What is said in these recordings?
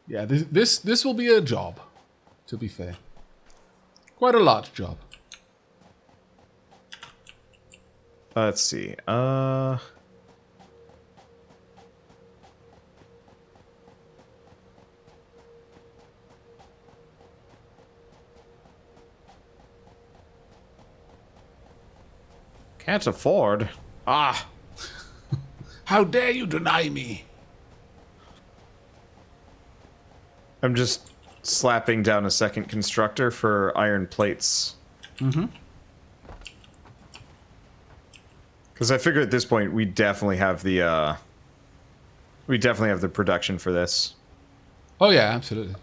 Yeah, this will be a job, to be fair. Quite a large job. Let's see. Can't afford. Ah. How dare you deny me? I'm just slapping down a second constructor for iron plates. Mm-hmm. Because I figure at this point we definitely have the production for this. Oh yeah, absolutely.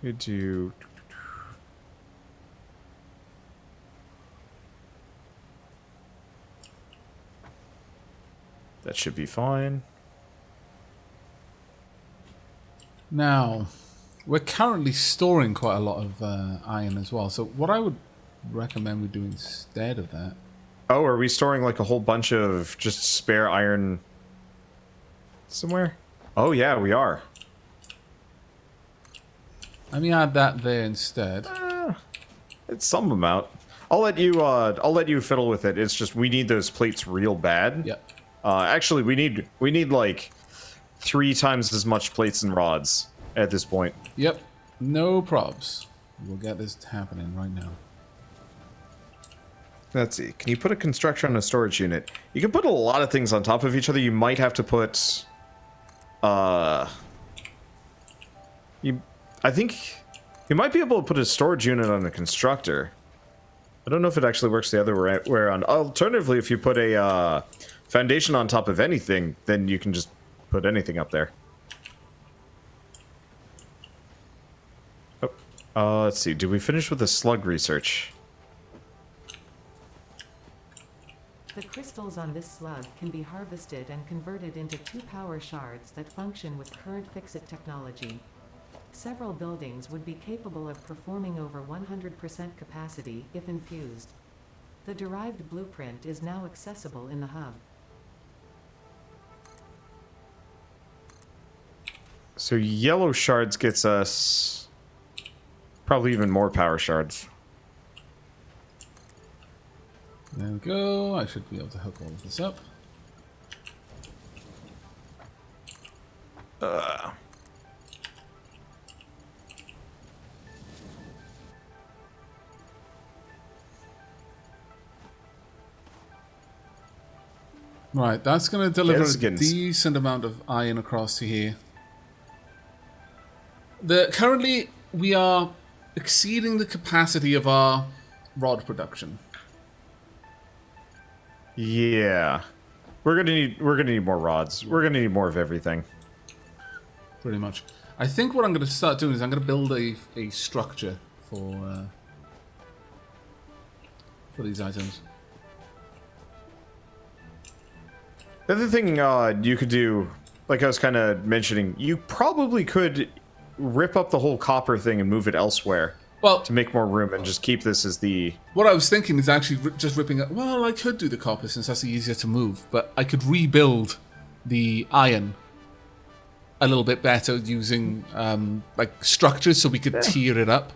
We do. That should be fine. Now, we're currently storing quite a lot of iron as well. So what I would recommend we do instead of that... Oh, are we storing like a whole bunch of just spare iron somewhere? Oh yeah, we are. Let me add that there instead. It's some amount. I'll let you fiddle with it. It's just we need those plates real bad. Yep. Actually, we need like 3 times as much plates and rods at this point. Yep. No probs. We'll get this happening right now. Let's see. Can you put a construction on a storage unit? You can put a lot of things on top of each other. You might have to put... I think you might be able to put a storage unit on a constructor. I don't know if it actually works the other way around. Alternatively, if you put a foundation on top of anything, then you can just put anything up there. Oh, let's see. Did we finish with the slug research? The crystals on this slug can be harvested and converted into 2 power shards that function with current FICSIT technology. Several buildings would be capable of performing over 100% capacity if infused. The derived blueprint is now accessible in the hub. So yellow shards gets us probably even more power shards. There we go. I should be able to hook all of this up. Right, that's going to deliver a decent amount of iron across to here. Currently, we are exceeding the capacity of our rod production. Yeah, we're gonna need more rods. We're gonna need more of everything. Pretty much. I think what I'm going to start doing is I'm going to build a structure for these items. The other thing you could do, like I was kind of mentioning, you probably could rip up the whole copper thing and move it elsewhere. Well, to make more room and just keep this as the... What I was thinking is actually just ripping it. Well, I could do the copper since that's easier to move, but I could rebuild the iron a little bit better using like structures so we could tier it up.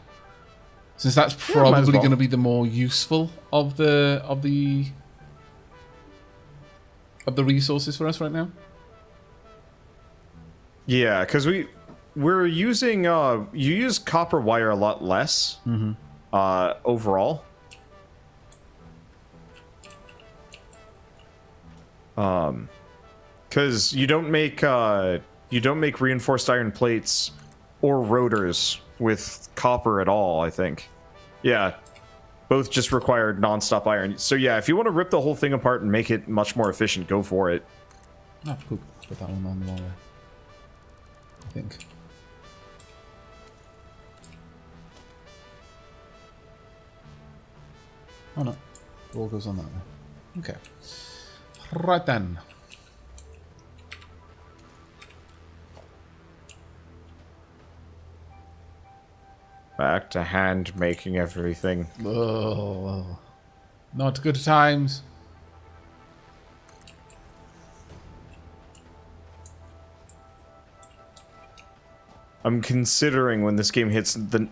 Since that's probably going to be the more useful of the resources for us right now. Yeah, because we're using you use copper wire a lot less overall. Because you don't make reinforced iron plates or rotors with copper at all, I think. Yeah, both just require non-stop iron. So yeah, if you want to rip the whole thing apart and make it much more efficient, go for it. Oh, cool. Put that one on the wall there, I think. Oh no, it all goes on that way. Okay. Right then. Back to hand making everything. Oh, not good times. I'm considering when this game hits the,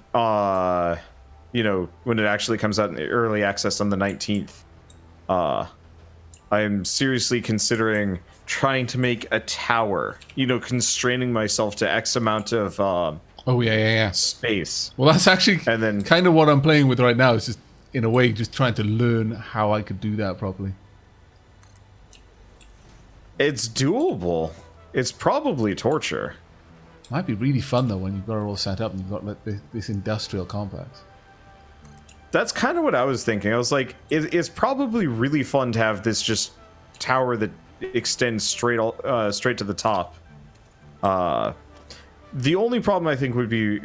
you know, when it actually comes out in early access on the 19th, I'm seriously considering trying to make a tower, you know, constraining myself to X amount of, Oh, yeah. space. Well, that's actually And then- kind of what I'm playing with right now. Is just, in a way, just trying to learn how I could do that properly. It's doable. It's probably torture. Might be really fun, though, when you've got it all set up and you've got like this industrial complex. That's kind of what I was thinking. I was like, it's probably really fun to have this just tower that extends straight to the top. The only problem I think would be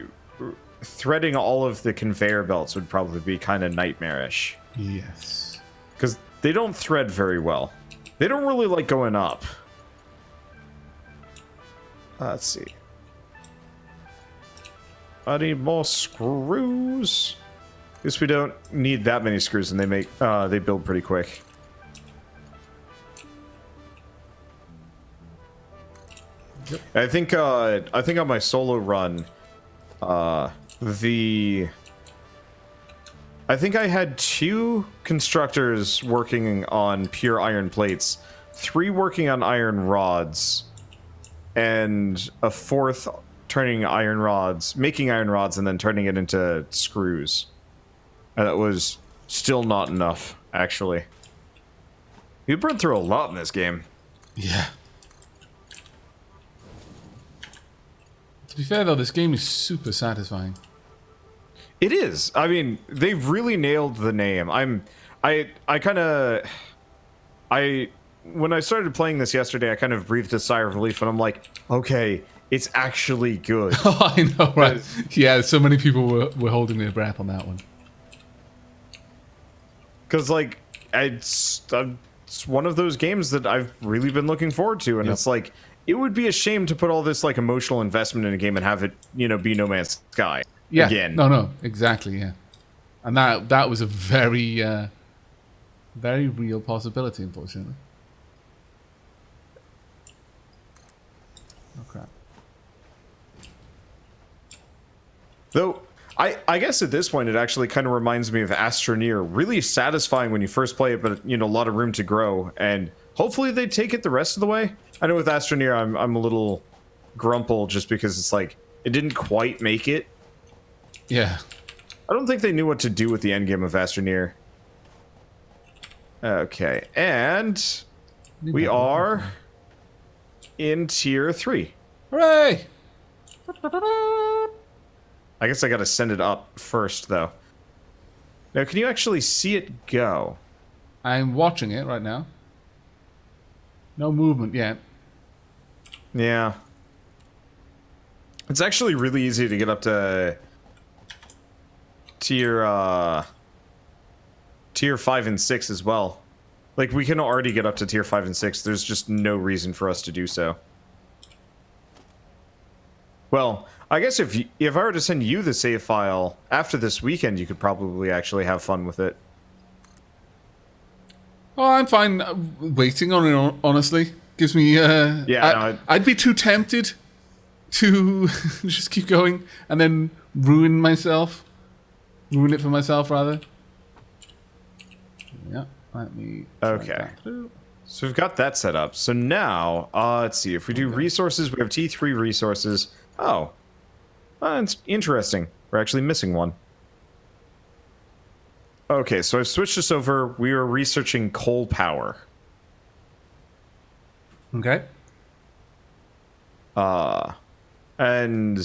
threading all of the conveyor belts would probably be kind of nightmarish. Yes. Because they don't thread very well. They don't really like going up. Let's see. I need more screws. At least we don't need that many screws, and they build pretty quick. Yep. I think on my solo run, I think I had 2 constructors working on pure iron plates, 3 working on iron rods, and a 4th making iron rods, and then turning it into screws. And that was still not enough, actually. You burn through a lot in this game. Yeah. To be fair, though, this game is super satisfying. It is. I mean, they've really nailed the name. When I started playing this yesterday, I kind of breathed a sigh of relief, and I'm like, okay, it's actually good. Oh, I know, right? Yeah, so many people were holding their breath on that one. Because, like, it's one of those games that I've really been looking forward to, and it's like, it would be a shame to put all this, like, emotional investment in a game and have it, you know, be No Man's Sky. Yeah. Again. No, exactly, yeah. And that was a very, very real possibility, unfortunately. Oh, crap. Though, I guess at this point it actually kind of reminds me of Astroneer. Really satisfying when you first play it, but, you know, a lot of room to grow. And hopefully they take it the rest of the way. I know with Astroneer I'm a little grumple just because it's like, it didn't quite make it. Yeah. I don't think they knew what to do with the endgame of Astroneer. Okay, and we are in tier 3. Hooray! I guess I gotta send it up first, though. Now, can you actually see it go? I'm watching it right now. No movement yet. Yeah. It's actually really easy to get up to tier 5 and 6 as well. Like, we can already get up to tier 5 and 6. There's just no reason for us to do so. Well, I guess if I were to send you the save file after this weekend, you could probably actually have fun with it. Oh, I'm fine waiting on it, honestly. Gives me, I'd be too tempted to just keep going and then ruin it for myself, rather. Yeah, let me... Okay. So we've got that set up. So now, let's see. If we do resources, we have T3 resources. Oh. It's interesting. We're actually missing one. Okay, so I've switched this over. We are researching coal power. Okay. And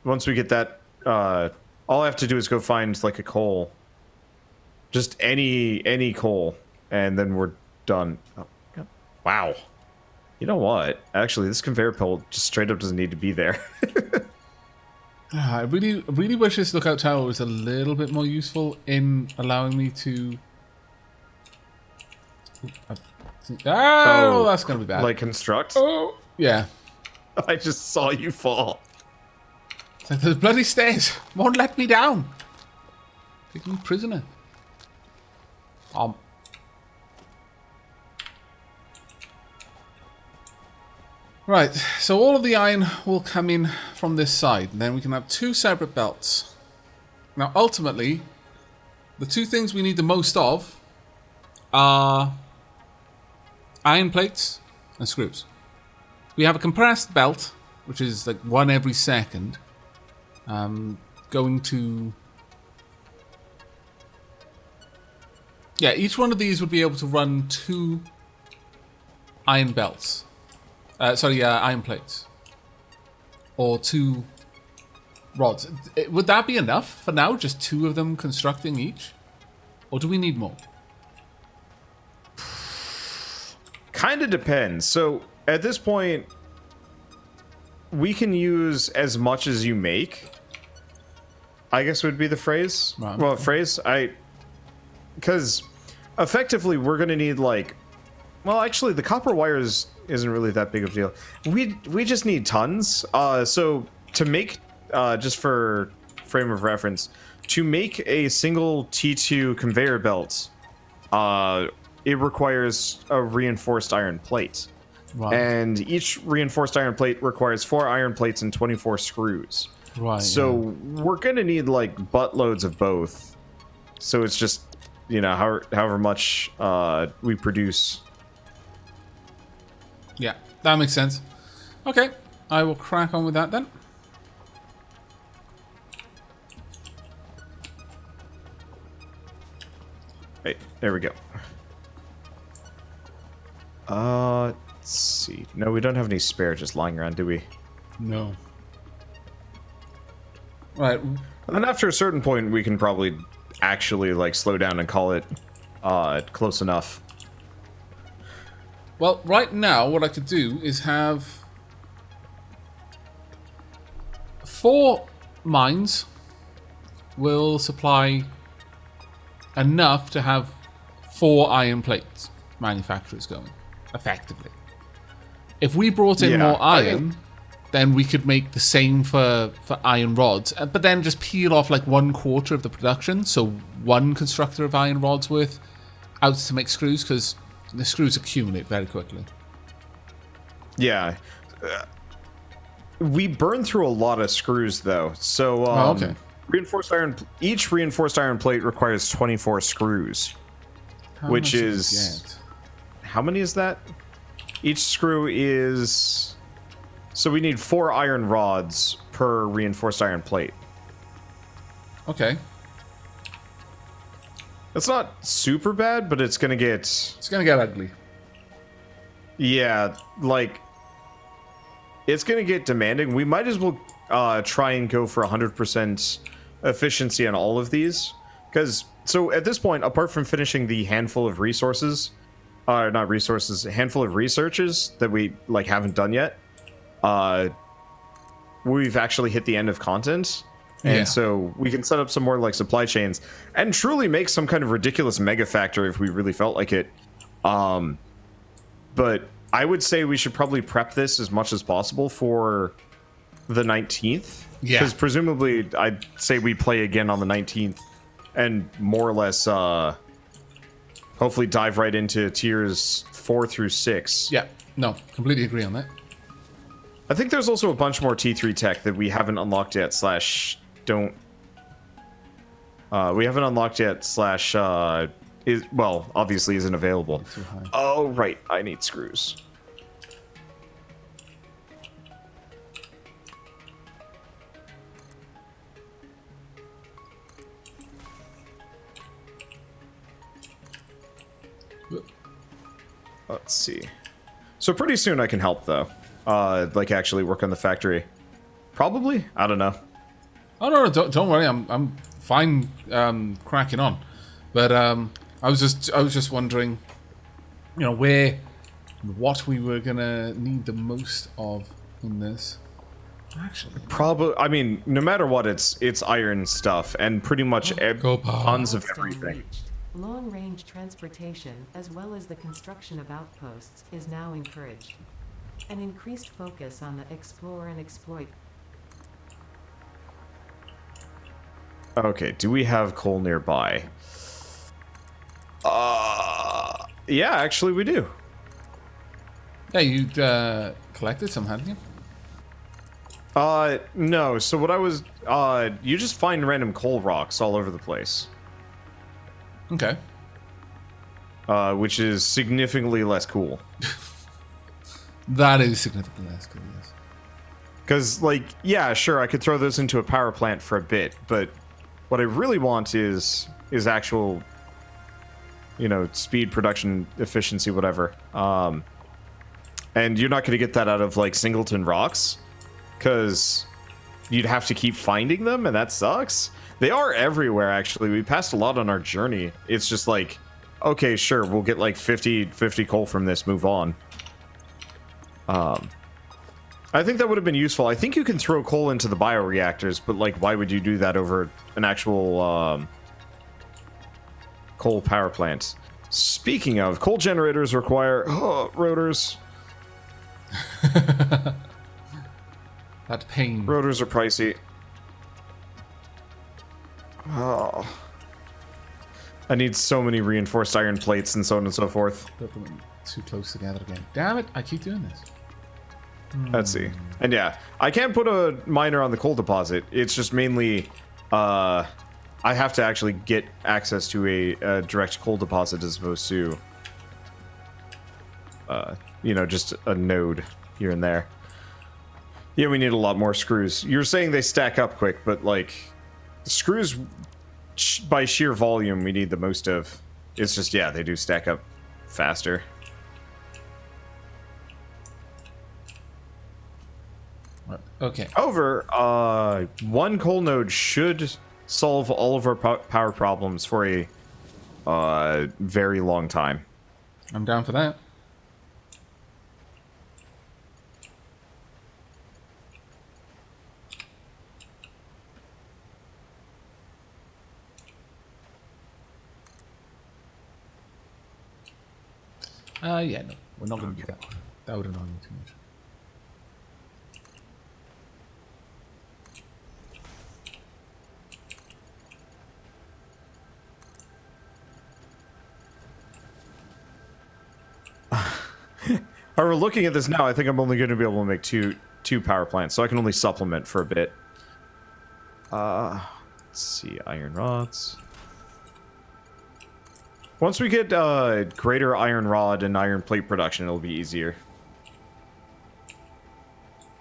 once we get that, all I have to do is go find, like, a coal. Just any coal. And then we're done. Oh, God. Wow. You know what? Actually, this conveyor belt just straight up doesn't need to be there. I really wish this lookout tower was a little bit more useful in allowing me to... Oh, that's going to be bad. Like, construct? Oh, yeah. I just saw you fall. It's like those bloody stairs won't let me down. Taking me prisoner. Right, so all of the iron will come in from this side, and then we can have 2 separate belts. Now, ultimately, the 2 things we need the most of are iron plates and screws. We have a compressed belt, which is like 1 every second, going to... Yeah, each one of these would be able to run 2 iron belts. Iron plates. Or 2 rods. Would that be enough for now? Just 2 of them constructing each? Or do we need more? Kind of depends. So at this point, we can use as much as you make, I guess would be the phrase. Right. Well, phrase. Because effectively we're going to need like... Well, actually, the copper wires isn't really that big of a deal. We just need tons. So to make, just for frame of reference, to make a single T2 conveyor belt, it requires a reinforced iron plate. Right. And each reinforced iron plate requires 4 iron plates and 24 screws. Right. So we're going to need like buttloads of both. So it's just, you know, however much we produce. Yeah, that makes sense. Okay, I will crack on with that then. Right, there we go. Let's see. No, we don't have any spare just lying around, do we? No. Right. And after a certain point, we can probably actually like slow down and call it close enough. Well, right now, what I could do is have 4 mines will supply enough to have 4 iron plates manufacturers going, effectively. If we brought in more iron, then we could make the same for iron rods, but then just peel off like 1/4 of the production, so 1 constructor of iron rods worth out to make screws, because the screws accumulate very quickly. Yeah. We burn through a lot of screws, though. So, okay. Reinforced iron. Each reinforced iron plate requires 24 screws, which is how many is that? Each screw is. So we need 4 iron rods per reinforced iron plate. Okay. It's not super bad, but it's gonna get. It's gonna get ugly. Yeah, like it's gonna get demanding. We might as well try and go for 100% efficiency on all of these, because so at this point, apart from finishing the handful of resources, not resources, a handful of researches that we like haven't done yet, we've actually hit the end of content. And so we can set up some more like supply chains and truly make some kind of ridiculous mega factory if we really felt like it. But I would say we should probably prep this as much as possible for the 19th. Yeah. Because presumably I'd say we play again on the 19th and more or less hopefully dive right into tiers 4 through 6. Yeah. No, completely agree on that. I think there's also a bunch more T3 tech that we haven't unlocked yet, we haven't unlocked yet, well, obviously isn't available. Oh, right, I need screws. Let's see. So pretty soon I can help, though. Like actually work on the factory. Probably? I don't know. Oh no, don't worry. I'm fine cracking on. But I was just wondering, you know, what we were gonna need the most of in this. Actually, probably. I mean, no matter what, it's iron stuff and pretty much tons of Milestone everything. reached. Long-range transportation, as well as the construction of outposts, is now encouraged. An increased focus on the explore and exploit. Okay, do we have coal nearby? Yeah, actually we do. Yeah, you'd collected some, hadn't you? No. So what I was, you just find random coal rocks all over the place. Okay. Which is significantly less cool. That is significantly less cool, yes. Because, like, yeah, sure, I could throw those into a power plant for a bit, but what I really want is actual, you know, speed, production, efficiency, whatever. And you're not going to get that out of, like, singleton rocks, because you'd have to keep finding them, and that sucks. They are everywhere, actually. We passed a lot on our journey. It's just like, okay, sure, we'll get, like, 50 coal from this, move on. I think that would have been useful. I think you can throw coal into the bioreactors, but, like, why would you do that over an actual, coal power plant? Speaking of, coal generators require, rotors. That pain. Rotors are pricey. Oh. I need so many reinforced iron plates and so on and so forth. Put them too close together again. Damn it, I keep doing this. Let's see. And yeah, I can't put a miner on the coal deposit. It's just mainly, I have to actually get access to a direct coal deposit as opposed to, you know, just a node here and there. Yeah, we need a lot more screws. You're saying they stack up quick, but, like, screws by sheer volume we need the most of. It's just, yeah, they do stack up faster. Okay. However, one coal node should solve all of our power problems for a very long time. I'm down for that. Yeah, no, we're not going to do that. That would annoy me too much. However, looking at this now, I think I'm only going to be able to make two power plants, so I can only supplement for a bit. Let's see, iron rods. Once we get greater iron rod and iron plate production, it'll be easier.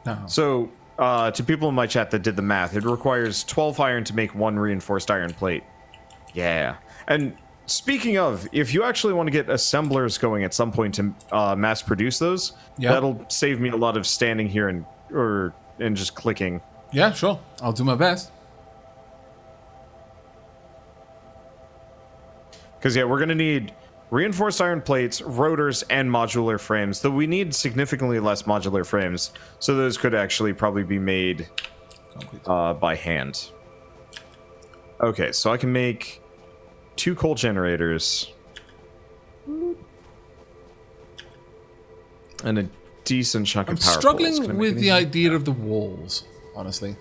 No. So, to people in my chat that did the math, it requires 12 iron to make one reinforced iron plate. Yeah. And speaking of, if you actually want to get assemblers going at some point to mass produce those, that'll save me a lot of standing here and just clicking. Yeah, sure. I'll do my best. Because, yeah, we're going to need reinforced iron plates, rotors, and modular frames, though we need significantly less modular frames, so those could actually probably be made by hand. Okay, so I can make 2 coal generators and a decent chunk of power I'm struggling with the idea of the walls, honestly,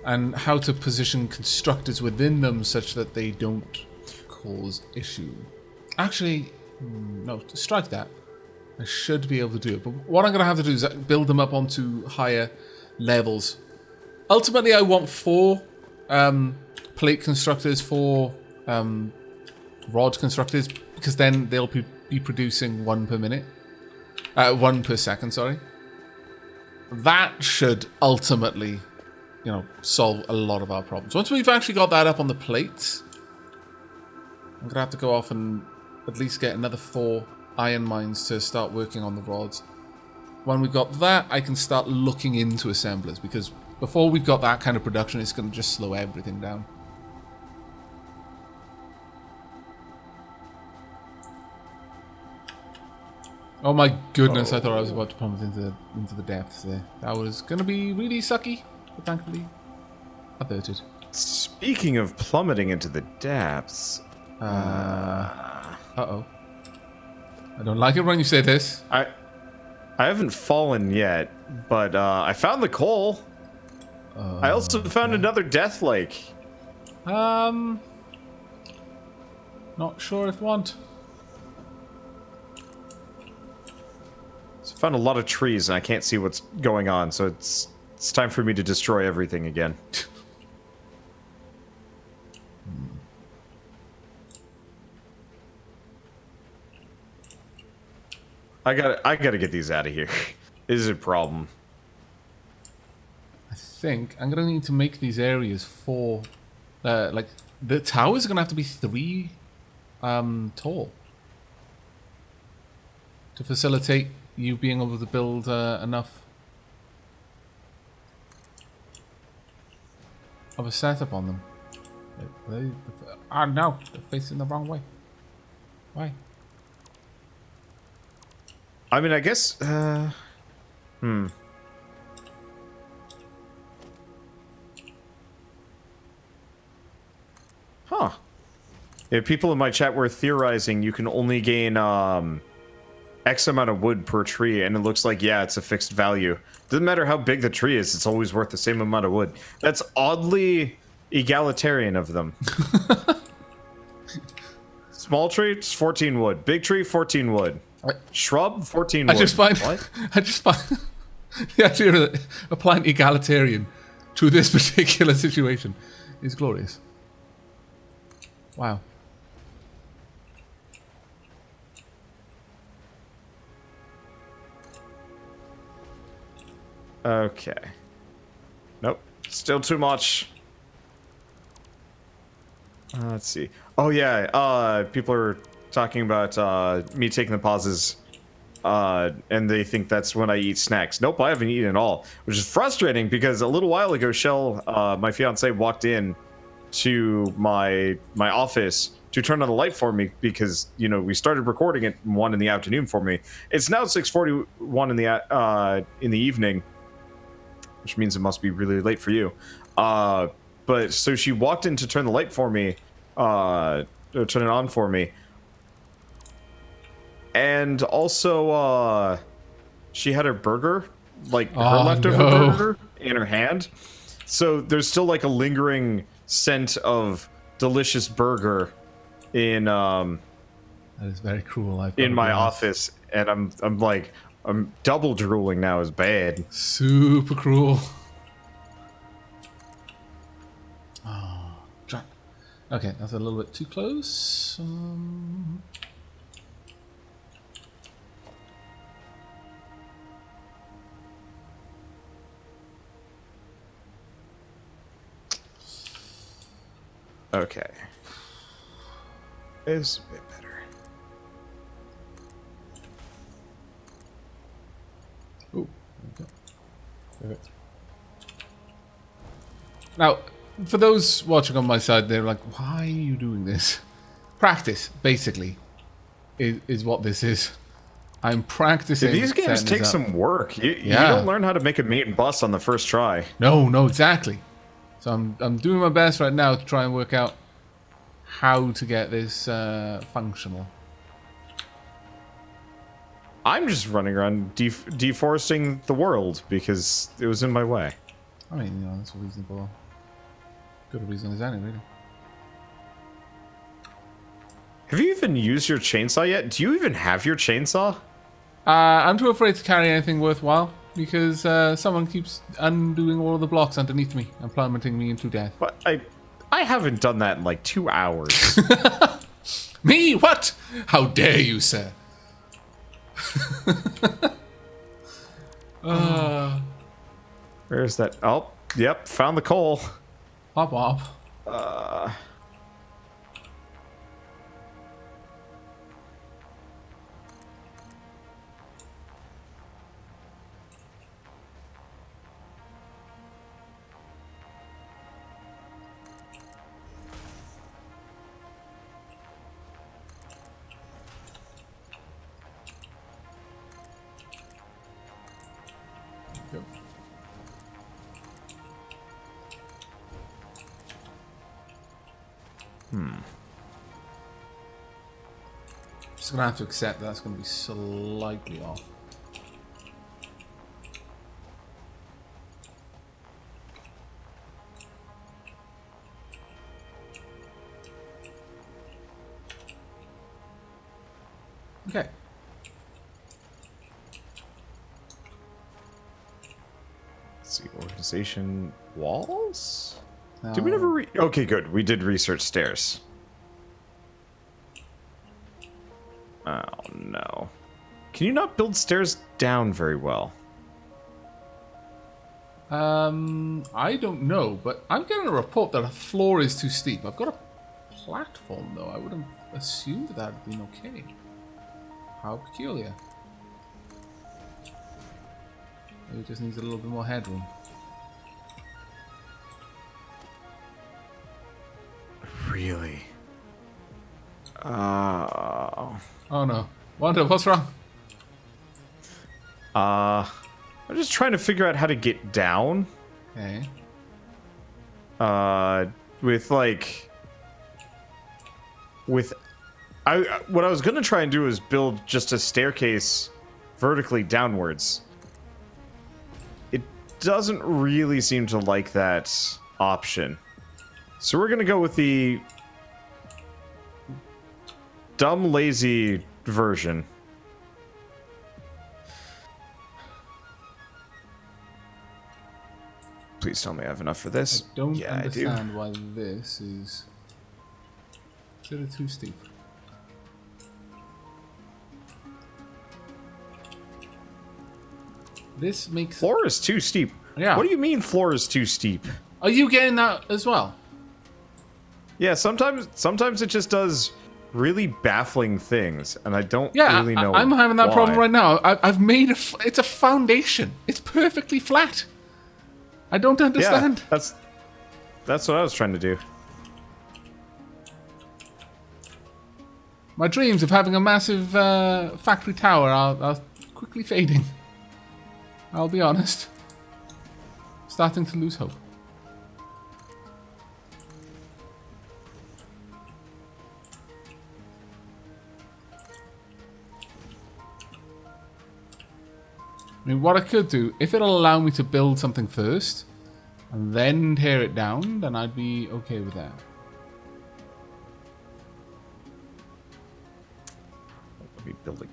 and how to position constructors within them such that they don't cause issue. Actually, no, strike that. I should be able to do it, but what I'm going to have to do is build them up onto higher levels. Ultimately, I want 4 plate constructors, 4 rod constructors, because then they'll be producing 1 per minute. 1 per second, sorry. That should ultimately, you know, solve a lot of our problems. Once we've actually got that up on the plates, I'm going to have to go off and at least get another 4 iron mines to start working on the rods. When we've got that, I can start looking into assemblers, because before we've got that kind of production, it's going to just slow everything down. Oh my goodness, I thought I was about to plummet into the depths there. That was going to be really sucky, but thankfully averted. Speaking of plummeting into the depths... Uh-oh. I don't like it when you say this. I haven't fallen yet, but I found the coal. I also found another death lake. Not sure if want. So I found a lot of trees, and I can't see what's going on, so it's time for me to destroy everything again. I gotta get these out of here. This is a problem. I think I'm gonna need to make these areas for, like, the towers are gonna have to be 3 tall to facilitate you being able to build enough of a setup on them. No, they're facing the wrong way. Why? I mean, I guess. Huh. Yeah, people in my chat were theorizing you can only gain X amount of wood per tree, and it looks like, yeah, it's a fixed value. Doesn't matter how big the tree is, it's always worth the same amount of wood. That's oddly egalitarian of them. Small tree, it's 14 wood. Big tree, 14 wood. Shrub, 14 wood. I just find What? the idea of applying egalitarian to this particular situation is glorious. Wow. Okay. Nope. Still too much. Let's see. Oh yeah, people are talking about me taking the pauses, and they think that's when I eat snacks. Nope, I haven't eaten at all, which is frustrating because a little while ago, Shell, my fiance, walked in to my office to turn on the light for me because, you know, we started recording at 1 in the afternoon for me. It's now 6:41 in the evening, which means it must be really late for you. But so she walked in to turn the light for me, turn it on for me. And also, she had her burger, like her leftover burger in her hand. So there's still like a lingering scent of delicious burger in That is very cruel. in my office, and I'm double drooling now. Is bad. Super cruel. Okay, that's a little bit too close. Okay. Is a bit better. Ooh, okay. Perfect. Now, for those watching on my side, they're like, why are you doing this? Practice, basically, is what this is. I'm practicing. These games take some work. You don't learn how to make a mate and bus on the first try. No, exactly. So I'm doing my best right now to try and work out how to get this functional. I'm just running around deforesting the world because it was in my way. I mean, you know, that's a reasonable, good reason as any, really. Have you even used your chainsaw yet? Do you even have your chainsaw? I'm too afraid to carry anything worthwhile because someone keeps undoing all of the blocks underneath me and plummeting me into death. But I haven't done that in like 2 hours. Me? What? How dare you, sir? Where's that? Oh, yep, found the coal. Hop, hop. Just gonna have to accept that's gonna be slightly off. Okay. see, organization walls? No. Did we never okay, good. We did research stairs. Oh, no. Can you not build stairs down very well? I don't know, but I'm getting a report that a floor is too steep. I've got a platform, though. I would have assumed that had been okay. How peculiar. Maybe it just needs a little bit more headroom. Really? Oh no. Wanda, what's wrong? I'm just trying to figure out how to get down. Okay. With like... With... what I was gonna try and do is build just a staircase vertically downwards. It doesn't really seem to like that option. So we're gonna go with the dumb, lazy version. Please tell me I have enough for this. I don't Yeah, understand why this is... Is it too steep? This makes... Floor is too steep. Yeah. What do you mean floor is too steep? Are you getting that as well? Yeah, sometimes it just does really baffling things, and I don't Yeah, really know I'm having that why. problem right now. I've made it's a foundation. It's perfectly flat. I don't understand. Yeah, that's what I was trying to do. My dreams of having a massive factory tower are quickly fading. I'll be honest. Starting to lose hope. I mean, what I could do, if it'll allow me to build something first, and then tear it down, then I'd be okay with that. Let me build it.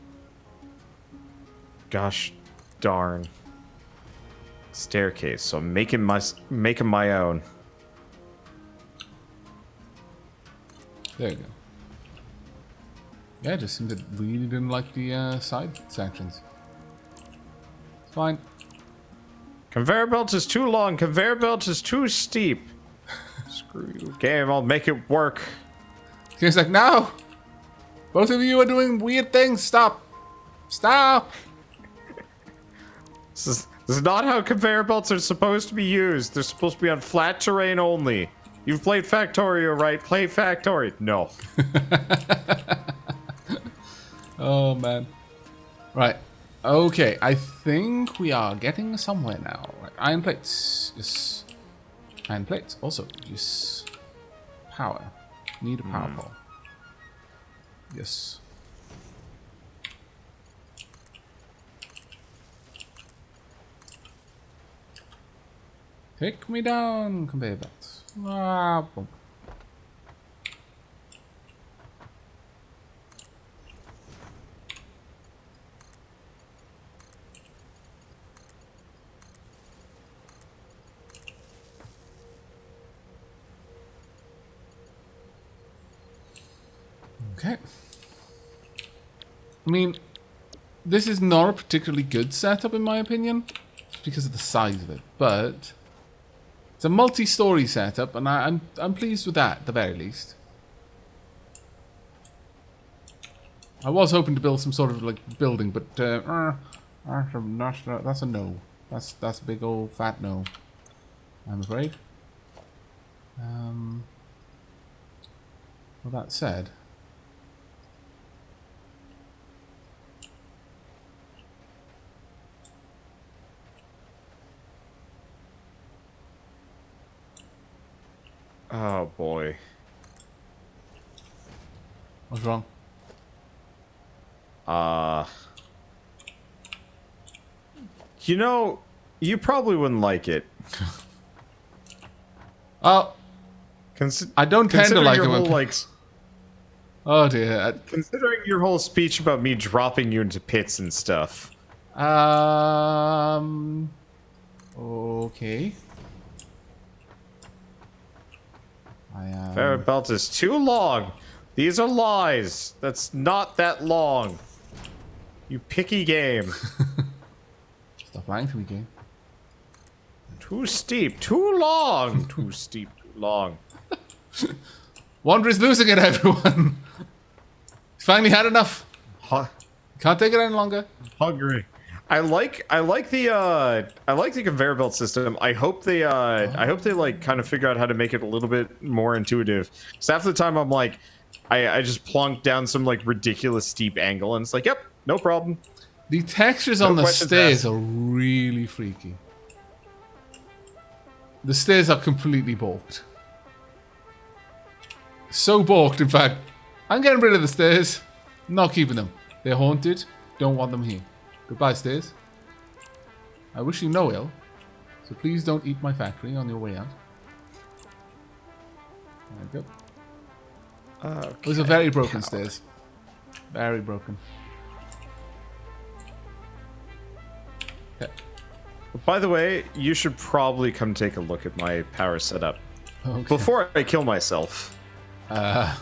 Gosh darn. Staircase, so I'm making my own. There you go. Yeah, it just seemed it really didn't like the side sections. It's fine. Conveyor belt is too long. Conveyor belt is too steep. Screw you, game. I'll make it work. He's like, no! Both of you are doing weird things. Stop! Stop! This is not how conveyor belts are supposed to be used. They're supposed to be on flat terrain only. You've played Factorio, right? Play Factorio. No. Oh, man. Right. Okay, I think we are getting somewhere now. Right. Iron plates. Yes. Iron plates. Also, yes. Power. Need a power pole. Yes. Take me down, conveyor belts. Ah, boom. Okay. I mean, this is not a particularly good setup in my opinion, just because of the size of it, but it's a multi-story setup, and I'm pleased with that at the very least. I was hoping to build some sort of like building, but that's a no. That's a big old fat no, I'm afraid. Well, that said, Oh boy. what's wrong? You know, you probably wouldn't like it. Oh, I don't tend to like it when whole, oh dear. considering your whole speech about me dropping you into pits and stuff. Okay. I am... Conveyor belt is too long. These are lies. That's not that long. You picky game. Stop lying to me, game. Too steep. Too long. Too steep. Too long. Wander is losing it, everyone. He's finally had enough. Can't take it any longer. Hungry. I like the conveyor belt system. I hope they like kind of figure out how to make it a little bit more intuitive. Because half the time I'm like, I just plonk down some like ridiculous steep angle and it's like, yep, no problem. The textures No on the questions stairs asked. are really freaky. The stairs are completely balked. So balked, in fact. I'm getting rid of the stairs. Not keeping them. They're haunted. Don't want them here. Goodbye, stairs. I wish you no ill. So please don't eat my factory on your way out. There we go. Okay. Those are very broken stairs. Very broken. Okay. By the way, you should probably come take a look at my power setup Okay. before I kill myself. That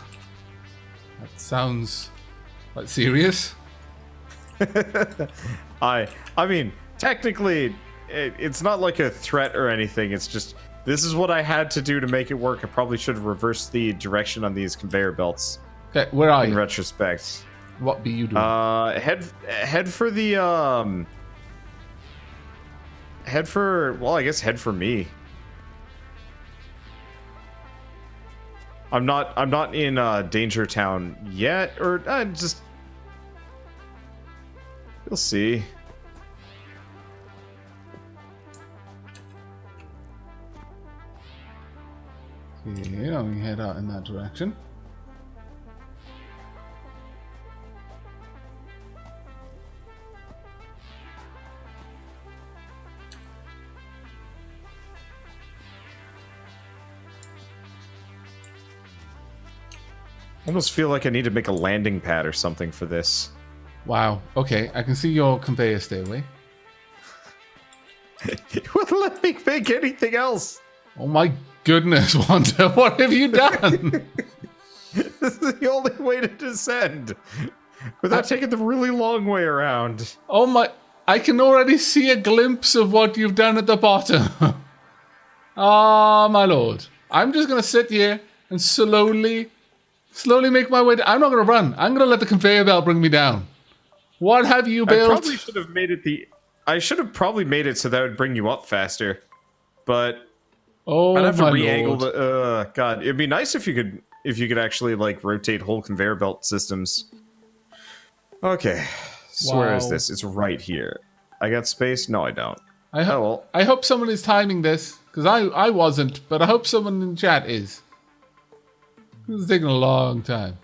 sounds like serious. I mean, technically, it's not like a threat or anything. It's just this is what I had to do to make it work. I probably should have reversed the direction on these conveyor belts. Okay, where are In you? retrospect, What be you doing? head for the head for I guess head for me. I'm not in Danger Town yet, or just you'll see. Okay, let me head out in that direction. I almost feel like I need to make a landing pad or something for this. Wow. Okay, I can see your conveyor stairway. It wouldn't let me make anything else. Oh my goodness, Wanda, what have you done? This is the only way to descend without taking the really long way around. Oh my... I can already see a glimpse of what you've done at the bottom. Ah, my lord. I'm just going to sit here and slowly make my way down. I'm not going to run. I'm going to let the conveyor belt bring me down. What have you I built? probably should have made it I should have probably made it so that would bring you up faster. But Oh I'd have to my re-angle lord. the God, it'd be nice if you could actually like rotate whole conveyor belt systems. Okay. So where is Wow. this? It's right here. I got space? No, I don't. I, Oh well. I hope someone is timing this, because I wasn't, but I hope someone in chat is. This is taking a long time.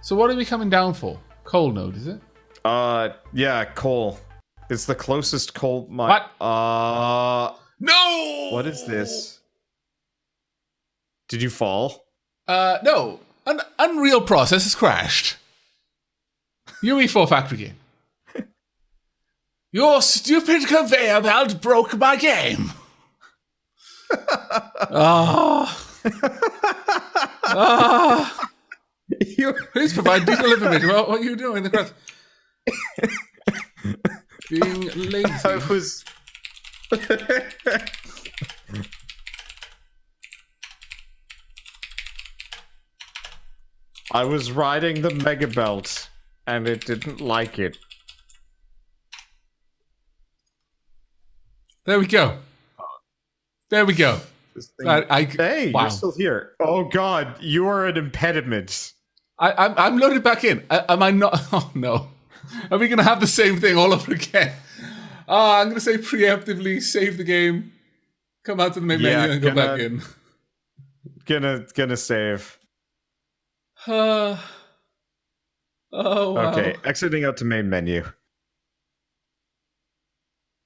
So what are we coming down for? Coal node, is it? Yeah, coal. It's the closest coal mine. What? No! No! What is this? Did you fall? No. An Unreal Process has crashed. UE4 factory game. Your stupid conveyor belt broke my game. Please provide detailed information about what you're doing. The crowd. Being lazy. I was. I was riding the mega belt, and it didn't like it. There we go. There we go. This thing- Wow. Hey, you're still here. Oh God, you are an impediment. I'm loaded back in. Am I not? Oh no. Are we going to have the same thing all over again? I'm going to say preemptively save the game, come out to the main menu and go back in. Gonna save. Oh, wow. Okay, exiting out to main menu.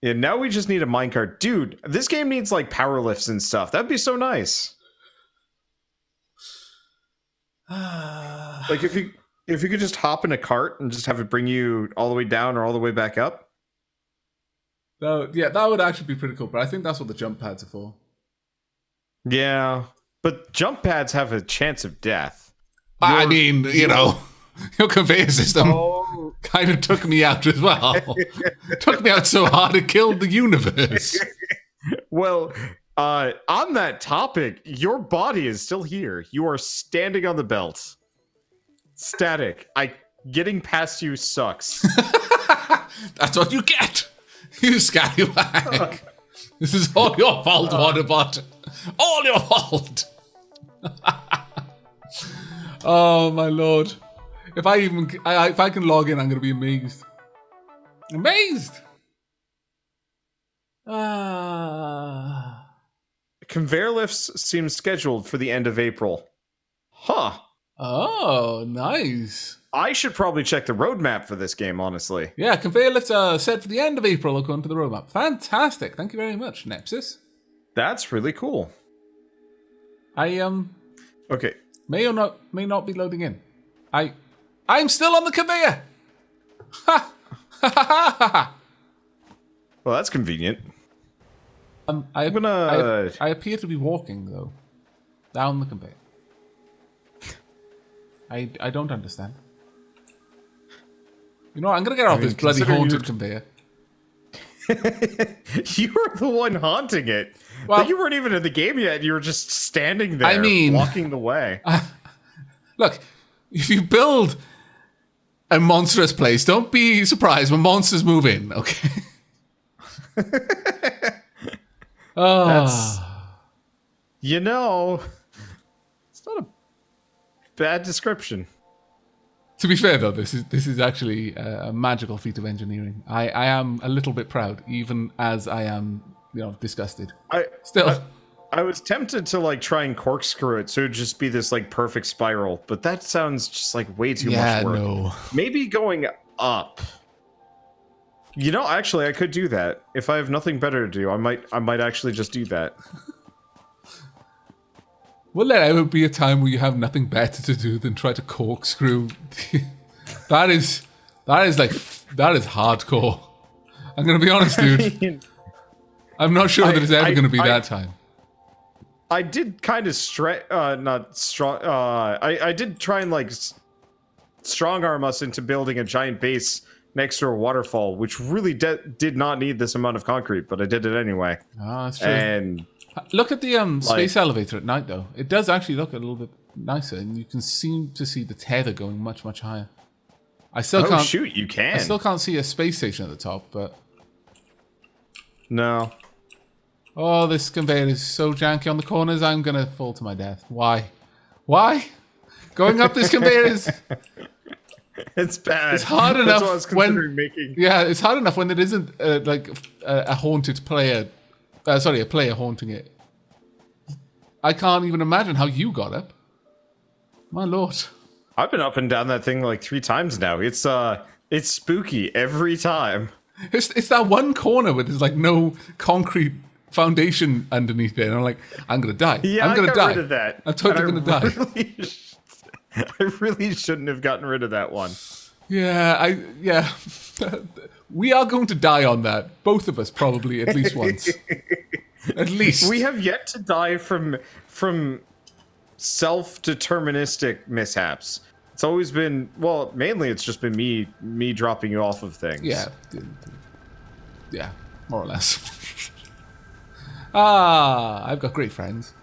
Yeah, now we just need a minecart. Dude, this game needs like power lifts and stuff. That'd be so nice. Like if you could just hop in a cart and just have it bring you all the way down or all the way back up. No, yeah, that would actually be pretty cool. But I think that's what the jump pads are for. Yeah, but jump pads have a chance of death. I mean, you know, your conveyor system Oh. kind of took me out as well. Took me out so hard it killed the universe. Well, on that topic, your body is still here. You are standing on the belt. Static. Getting past you sucks. That's what you get, you scallywag. This is all your fault, Wanderbot. All your fault. Oh my lord! If I can log in, I'm gonna be amazed. Amazed. Conveyor lifts seem scheduled for the end of April. Huh. Oh, nice. I should probably check the roadmap for this game, honestly. Yeah, conveyor lifts are set for the end of April according to the roadmap. Fantastic. Thank you very much, Nepsis. That's really cool. I Okay. may not be loading in. I'm still on the conveyor. Ha ha ha ha. Well, that's convenient. I gonna- I appear to be walking though down the conveyor. I don't understand. You know what, I'm gonna get off this bloody consider haunted you- conveyor. You were the one haunting it. Well- Like, you weren't even in the game yet. You were just standing there, I mean- blocking the way. Look, if you build a monstrous place, don't be surprised when monsters move in, okay? That's, you know, it's not a bad description. To be fair, though, this is actually a magical feat of engineering. I am a little bit proud, even as I am, you know, disgusted. Still, I was tempted to like try and corkscrew it, so it'd just be this like perfect spiral, but that sounds just like way too much work. no. Maybe going up. You know, actually, I could do that. If I have nothing better to do, I might actually just do that. Will there ever be a time where you have nothing better to do than try to corkscrew? that is hardcore. I'm gonna be honest, dude. I'm not sure that it's ever gonna be that time. I did kind of not strong. I did try and like strong arm us into building a giant base next to a waterfall, which really did not need this amount of concrete, but I did it anyway. Ah, that's true. And Look at the space elevator at night, though. It does actually look a little bit nicer, and you can seem to see the tether going much, much higher. I still can't. Shoot, you can. I still can't see a space station at the top, but No. oh, this conveyor is so janky on the corners. I'm gonna fall to my death. Why? Why? Going up this conveyor is. It's bad. It's hard That's enough what I was when considering making. yeah, it's hard enough when it isn't like a haunted player. Sorry, a player haunting it. I can't even imagine how you got up. My lord. I've been up and down that thing like 3 times now. It's spooky every time. It's that one corner where there's like no concrete foundation underneath there, and I'm like, I'm gonna die. Yeah, I'm gonna I got die. rid of that. I'm totally And gonna die. I really shouldn't have gotten rid of that one. Yeah, we are going to die on that. Both of us probably at least once. At least. We have yet to die from self-deterministic mishaps. It's always been, well, mainly it's just been me dropping you off of things. Yeah, more or less. I've got great friends.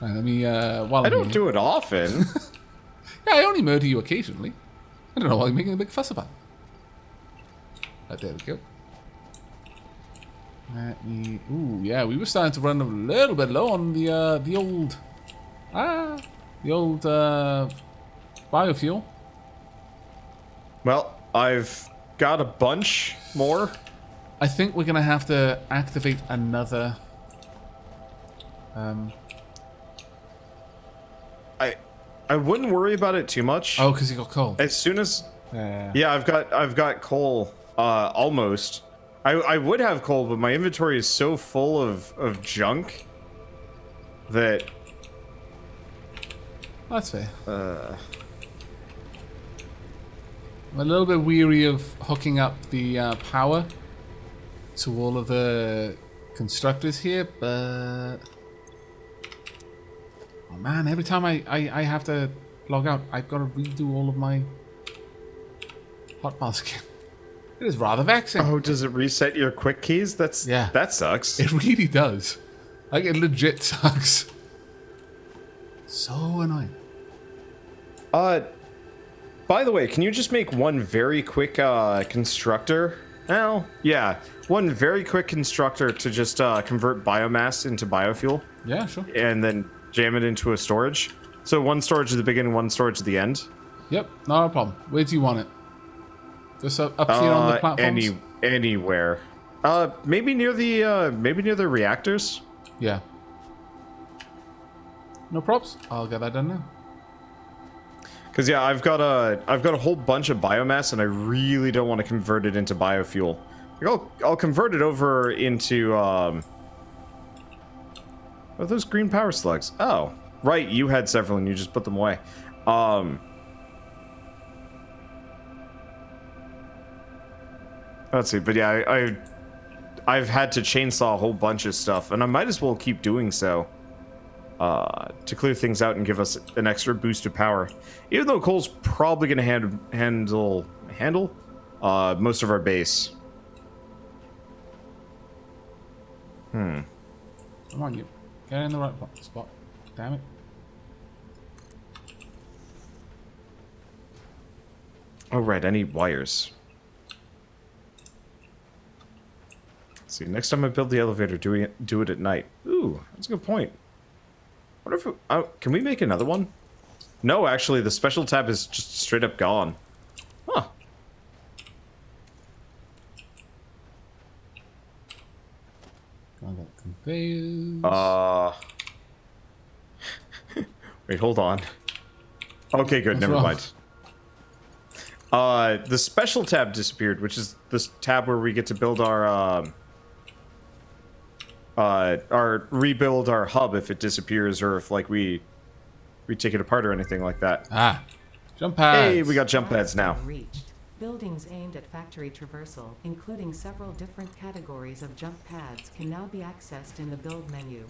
Let me, while I don't do it often. Yeah, I only murder you occasionally. I don't know why you're making a big fuss about. There we go. Ooh, yeah, we were starting to run a little bit low on the old biofuel. Well, I've got a bunch more. I think we're gonna have to activate another. I wouldn't worry about it too much. Oh, because you got coal. As soon as Yeah. yeah, I've got coal almost. I would have coal, but my inventory is so full of junk that That's fair. I'm a little bit weary of hooking up the power to all of the constructors here, but... Oh man, every time I have to log out, I've got to redo all of my hotbars again. It is rather vexing. Oh, does it reset your quick keys? Yeah. That sucks. It really does. Like, it legit sucks. So annoying. By the way, can you just make one very quick constructor? Well, yeah, one very quick constructor to just convert biomass into biofuel. Yeah, sure. And then jam it into a storage. So one storage at the beginning, one storage at the end. Yep, not a problem. Where do you want it? Just up here on the platforms? Anywhere. Maybe near the reactors. Yeah. No props. I'll get that done now. Cause yeah, I've got a whole bunch of biomass, and I really don't want to convert it into biofuel. Like, I'll convert it over into what are those green power slugs? Oh, right, you had several and you just put them away. Let's see, but yeah, I've had to chainsaw a whole bunch of stuff, and I might as well keep doing so to clear things out and give us an extra boost of power. Even though coal's probably going to handle most of our base. Come on, you. Get in the right spot. Damn it. Oh, right, I need wires. Let's see, next time I build the elevator, do it at night. Ooh, that's a good point. What if can we make another one? No, actually, the special tab is just straight up gone. Huh. Conveyors. Wait, hold on. Okay, good, never mind. The special tab disappeared, which is this tab where we get to build our rebuild our hub if it disappears, or if like we take it apart or anything like that. Ah, jump pads. Hey, we got jump pads now. Reached. Buildings aimed at factory traversal, including several different categories of jump pads, can now be accessed in the build menu.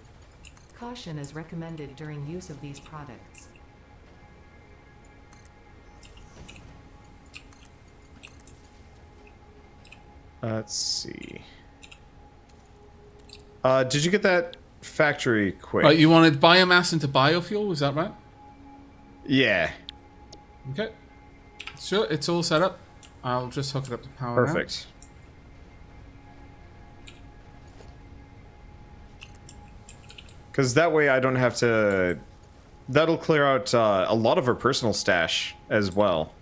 Caution is recommended during use of these products. Let's see. Did you get that factory quick? Right, you wanted biomass into biofuel, was that right? Yeah. Okay. Sure, it's all set up. I'll just hook it up to power. Perfect. Because that way I don't have to... That'll clear out a lot of our personal stash as well.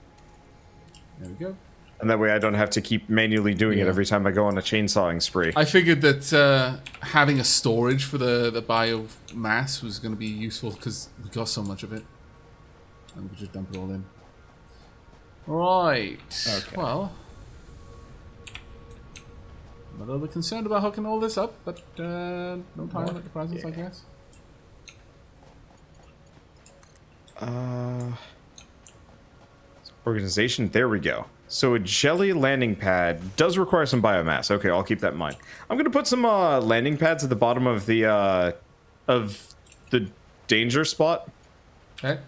There we go. And that way I don't have to keep manually doing it every time I go on a chainsawing spree. I figured that having a storage for the biomass was going to be useful because we got so much of it. And we could just dump it all in. Right. Okay. Well, I'm a little bit concerned about hooking all this up, but no time like the presents, I guess. Organization, there we go. So a jelly landing pad does require some biomass. Okay, I'll keep that in mind. I'm gonna put some landing pads at the bottom of the danger spot. Okay.